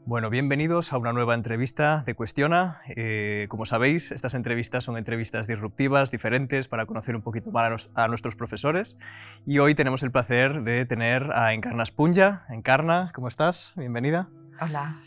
Bueno, bienvenidos a una nueva entrevista de Cuestiona. Como sabéis, estas entrevistas son entrevistas disruptivas, diferentes, para conocer un poquito más a nuestros profesores. Y hoy tenemos el placer de tener a Encarna Espunya. Encarna, ¿cómo estás? Bienvenida. Hola.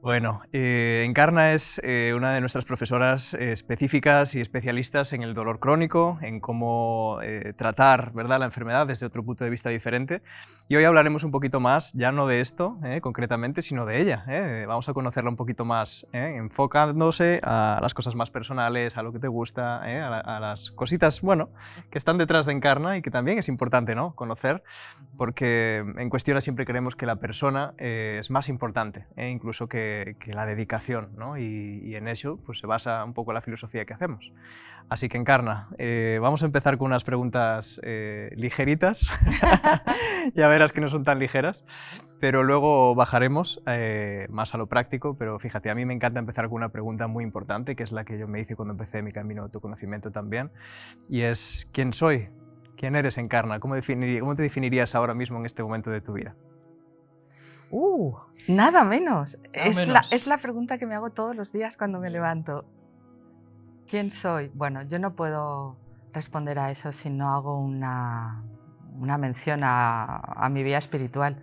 Bueno, Encarna es una de nuestras profesoras específicas y especialistas en el dolor crónico, en cómo tratar, ¿verdad?, la enfermedad desde otro punto de vista diferente. Y hoy hablaremos un poquito más, ya no de esto concretamente, sino de ella. Vamos a conocerla un poquito más, enfocándose a las cosas más personales, a lo que te gusta, a las cositas, bueno, que están detrás de Encarna y que también es importante, ¿no?, conocer, porque en Cuestiona siempre creemos que la persona es más importante, incluso que la dedicación, ¿no? Y en eso pues, se basa un poco la filosofía que hacemos. Así que, Encarna, vamos a empezar con unas preguntas ligeritas. Ya verás que no son tan ligeras, pero luego bajaremos más a lo práctico. Pero fíjate, a mí me encanta empezar con una pregunta muy importante, que es la que yo me hice cuando empecé mi camino de autoconocimiento también, y es ¿quién soy? ¿Quién eres, Encarna? ¿Cómo te definirías ahora mismo en este momento de tu vida? Nada menos. Nada menos. Es la pregunta que me hago todos los días cuando me levanto. ¿Quién soy? Bueno, yo no puedo responder a eso si no hago una mención a mi vida espiritual.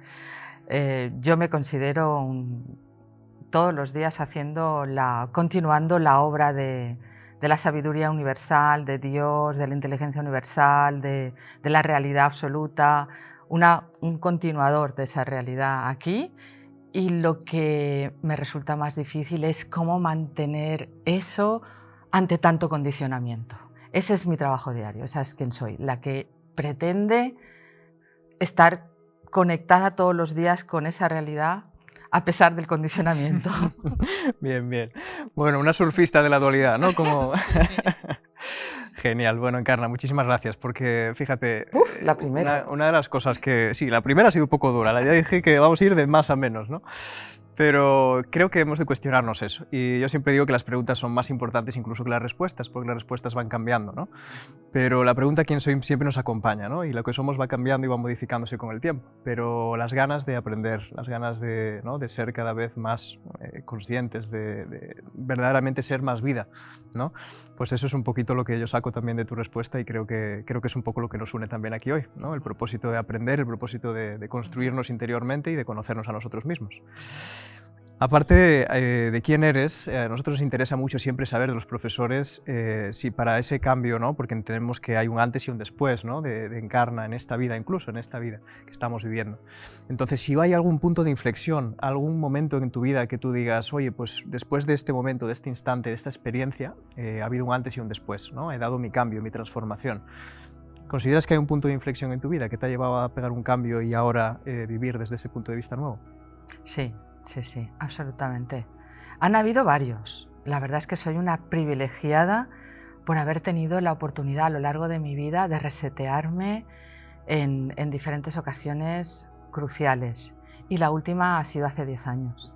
Yo me considero todos los días continuando la obra de la sabiduría universal, de Dios, de la inteligencia universal, de la realidad absoluta, un continuador de esa realidad aquí. Y lo que me resulta más difícil es cómo mantener eso ante tanto condicionamiento. Ese es mi trabajo diario, esa es quien soy, la que pretende estar conectada todos los días con esa realidad a pesar del condicionamiento. Bien, bien. Bueno, una surfista de la dualidad, ¿no? Como... Sí. Genial. Bueno, Encarna, muchísimas gracias, porque fíjate, La primera. una de las cosas que... Sí, la primera ha sido un poco dura, ya dije que vamos a ir de más a menos, ¿no? Pero creo que hemos de cuestionarnos eso. Y yo siempre digo que las preguntas son más importantes incluso que las respuestas, porque las respuestas van cambiando, ¿no? Pero la pregunta ¿quién soy? Siempre nos acompaña, ¿no? Y lo que somos va cambiando y va modificándose con el tiempo. Pero las ganas de aprender, las ganas de, ¿no?, de ser cada vez más conscientes, de verdaderamente ser más vida, ¿no? Pues eso es un poquito lo que yo saco también de tu respuesta y creo que es un poco lo que nos une también aquí hoy, ¿no? El propósito de aprender, el propósito de construirnos interiormente y de conocernos a nosotros mismos. Aparte de quién eres, a nosotros nos interesa mucho siempre saber de los profesores si para ese cambio, ¿no?, porque entendemos que hay un antes y un después, ¿no?, de Encarna en esta vida, incluso en esta vida que estamos viviendo. Entonces, si hay algún punto de inflexión, algún momento en tu vida que tú digas, oye, pues después de este momento, de este instante, de esta experiencia, ha habido un antes y un después, ¿no? He dado mi cambio, mi transformación. ¿Consideras que hay un punto de inflexión en tu vida que te ha llevado a pegar un cambio y ahora vivir desde ese punto de vista nuevo? Sí, absolutamente. Han habido varios. La verdad es que soy una privilegiada por haber tenido la oportunidad a lo largo de mi vida de resetearme en diferentes ocasiones cruciales. Y la última ha sido hace 10 años,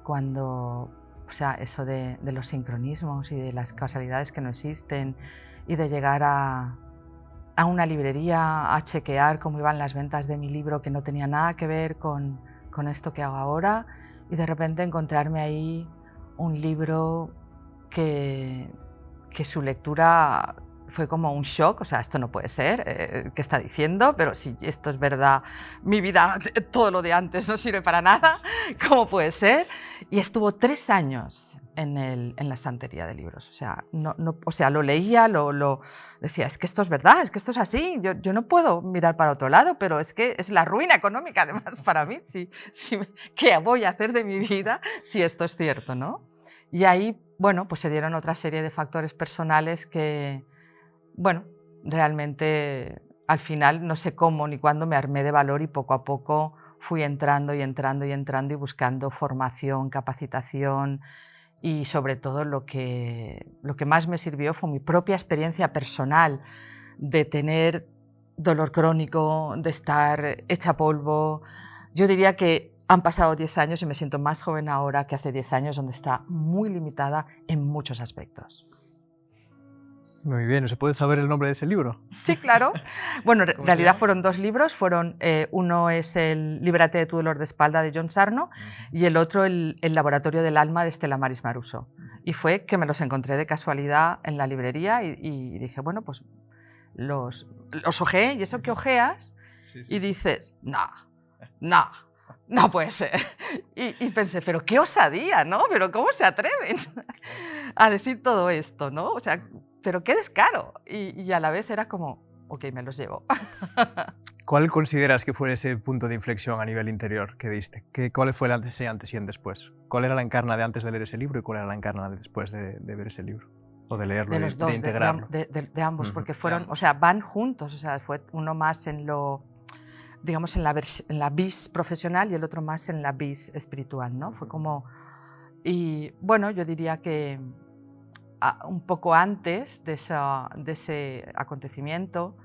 cuando, o sea, eso de los sincronismos y de las causalidades que no existen y de llegar a una librería a chequear cómo iban las ventas de mi libro que no tenía nada que ver con esto que hago ahora, y de repente encontrarme ahí un libro que su lectura fue como un shock. O sea, esto no puede ser, ¿qué está diciendo? Pero si esto es verdad, mi vida, todo lo de antes no sirve para nada, ¿cómo puede ser? Y estuvo 3 años en la estantería de libros. O sea, lo leía, lo decía, es que esto es verdad, es que esto es así, yo no puedo mirar para otro lado, pero es que es la ruina económica además para mí. ¿Qué voy a hacer de mi vida si esto es cierto, no? Y ahí, bueno, pues se dieron otra serie de factores personales que, bueno, realmente al final no sé cómo ni cuándo me armé de valor y poco a poco fui entrando y buscando formación, capacitación. Y sobre todo lo que más me sirvió fue mi propia experiencia personal de tener dolor crónico, de estar hecha polvo. Yo diría que han pasado 10 años y me siento más joven ahora que hace 10 años, donde está muy limitada en muchos aspectos. Muy bien, ¿se puede saber el nombre de ese libro? Sí, claro. Bueno, en realidad llama? fueron 2 libros. Uno es el Líbrate de tu dolor de espalda de John Sarno y el otro el Laboratorio del alma de Stella Maris Maruso. Y fue que me los encontré de casualidad en la librería y dije, bueno, pues los ojeé, y eso que ojeas y dices, no puede ser. Y pensé, pero qué osadía, ¿no? Pero ¿cómo se atreven a decir todo esto, ¿no? O sea, pero qué descaro. Y a la vez era como, ok, me los llevo. ¿Cuál consideras que fue ese punto de inflexión a nivel interior que diste? ¿Cuál fue el antes y el después? ¿Cuál era la Encarna de antes de leer ese libro y cuál era la Encarna de después de ver ese libro? O de leerlo, De los dos, de integrarlo. de ambos, porque fueron, o sea, van juntos, o sea, fue uno más en lo, digamos, en la vis profesional y el otro más en la vis espiritual, ¿no? Fue como, y bueno, yo diría que un poco antes de ese acontecimiento,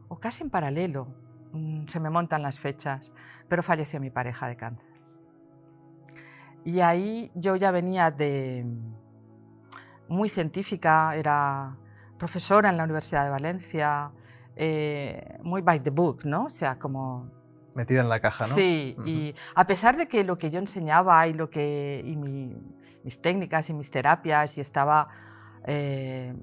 o casi en paralelo, se me montan las fechas, pero falleció mi pareja de cáncer. Y ahí yo ya venía muy científica, era profesora en la Universidad de Valencia, muy by the book, ¿no? O sea, como... Metida en la caja, ¿no? Sí, y a pesar de que lo que yo enseñaba y mis técnicas y mis terapias, y estaba...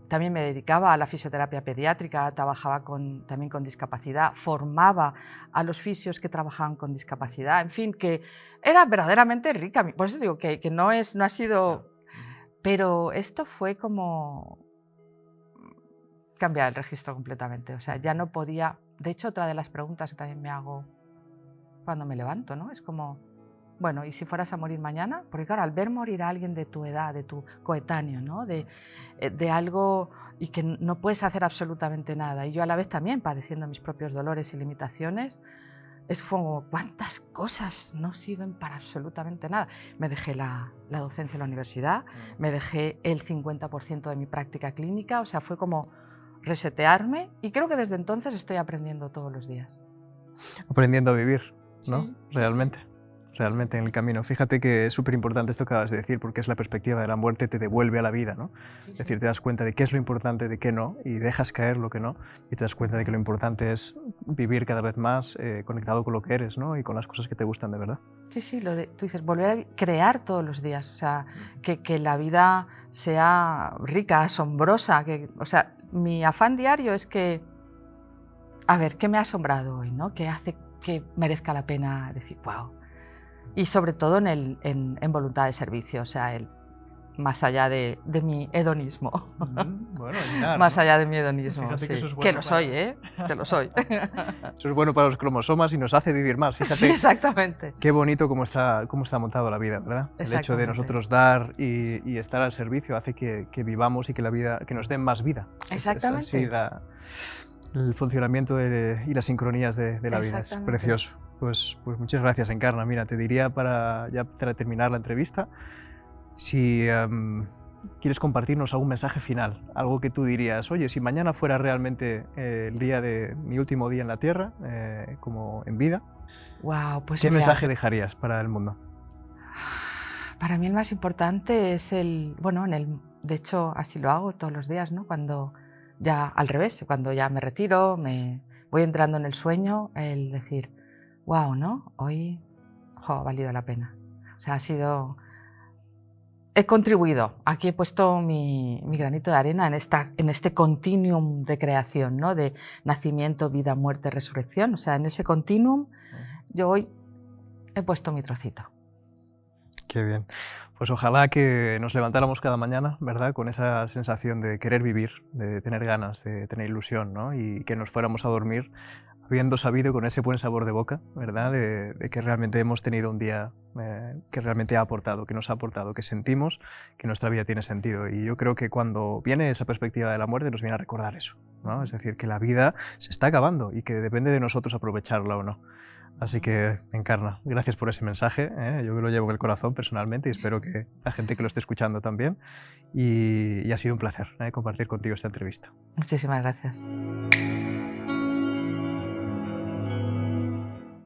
también me dedicaba a la fisioterapia pediátrica, trabajaba también con discapacidad, formaba a los fisios que trabajaban con discapacidad, en fin, que era verdaderamente rica. Por eso digo que no ha sido... Pero esto fue como cambiar el registro completamente. O sea, ya no podía... De hecho, otra de las preguntas que también me hago cuando me levanto, ¿no? Es como, bueno, ¿y si fueras a morir mañana? Porque claro, al ver morir a alguien de tu edad, de tu coetáneo, ¿no? De algo y que no puedes hacer absolutamente nada. Y yo a la vez también padeciendo mis propios dolores y limitaciones, es como, ¿cuántas cosas no sirven para absolutamente nada? Me dejé la docencia en la universidad, me dejé el 50% de mi práctica clínica, o sea, fue como resetearme y creo que desde entonces estoy aprendiendo todos los días. Aprendiendo a vivir, ¿no? Sí, Realmente. sí. Realmente en el camino. Fíjate que es súper importante esto que acabas de decir, porque es la perspectiva de la muerte te devuelve a la vida, ¿no? Sí, Es decir, te das cuenta de qué es lo importante, de qué no, y dejas caer lo que no, y te das cuenta de que lo importante es vivir cada vez más conectado con lo que eres, ¿no? Y con las cosas que te gustan de verdad. Sí, sí, tú dices, volver a crear todos los días, o sea, que la vida sea rica, asombrosa, o sea, mi afán diario es que, a ver, ¿qué me ha asombrado hoy, ¿no? ¿Qué hace que merezca la pena decir, wow? Y sobre todo en voluntad de servicio, o sea, más allá de mi hedonismo. Bueno, llegar, más ¿no? allá de mi hedonismo, Fíjate sí. que eso es bueno Que lo soy, ¿eh? Que lo soy. Eso es bueno para los cromosomas y nos hace vivir más. Fíjate Sí, exactamente. qué bonito cómo está montado la vida, ¿verdad? El hecho de nosotros dar y estar al servicio hace que vivamos y que la vida, que nos den más vida. Exactamente. Es así el funcionamiento y las sincronías de la vida. Es precioso. Pues muchas gracias, Encarna. Mira, te diría para terminar la entrevista, si quieres compartirnos algún mensaje final, algo que tú dirías, oye, si mañana fuera realmente el día de mi último día en la Tierra, como en vida, wow, pues ¿qué mensaje dejarías para el mundo? Para mí el más importante es de hecho así lo hago todos los días, ¿no? Cuando ya al revés, cuando ya me retiro, me voy entrando en el sueño, el decir, wow, ¿no? Hoy ha valido la pena. O sea, he contribuido, aquí he puesto mi granito de arena en este continuum de creación, ¿no? De nacimiento, vida, muerte, resurrección. O sea, en ese continuum yo hoy he puesto mi trocito. Qué bien. Pues ojalá que nos levantáramos cada mañana, ¿verdad? Con esa sensación de querer vivir, de tener ganas, de tener ilusión, ¿no? Y que nos fuéramos a dormir habiendo sabido con ese buen sabor de boca, ¿verdad? De que realmente hemos tenido un día que realmente ha aportado, que nos ha aportado, que sentimos que nuestra vida tiene sentido. Y yo creo que cuando viene esa perspectiva de la muerte nos viene a recordar eso, ¿no? Es decir, que la vida se está acabando y que depende de nosotros aprovecharla o no. Así que, Encarna, gracias por ese mensaje, ¿eh? Yo me lo llevo en el corazón personalmente y espero que la gente que lo esté escuchando también. Y ha sido un placer, ¿eh? Compartir contigo esta entrevista. Muchísimas gracias.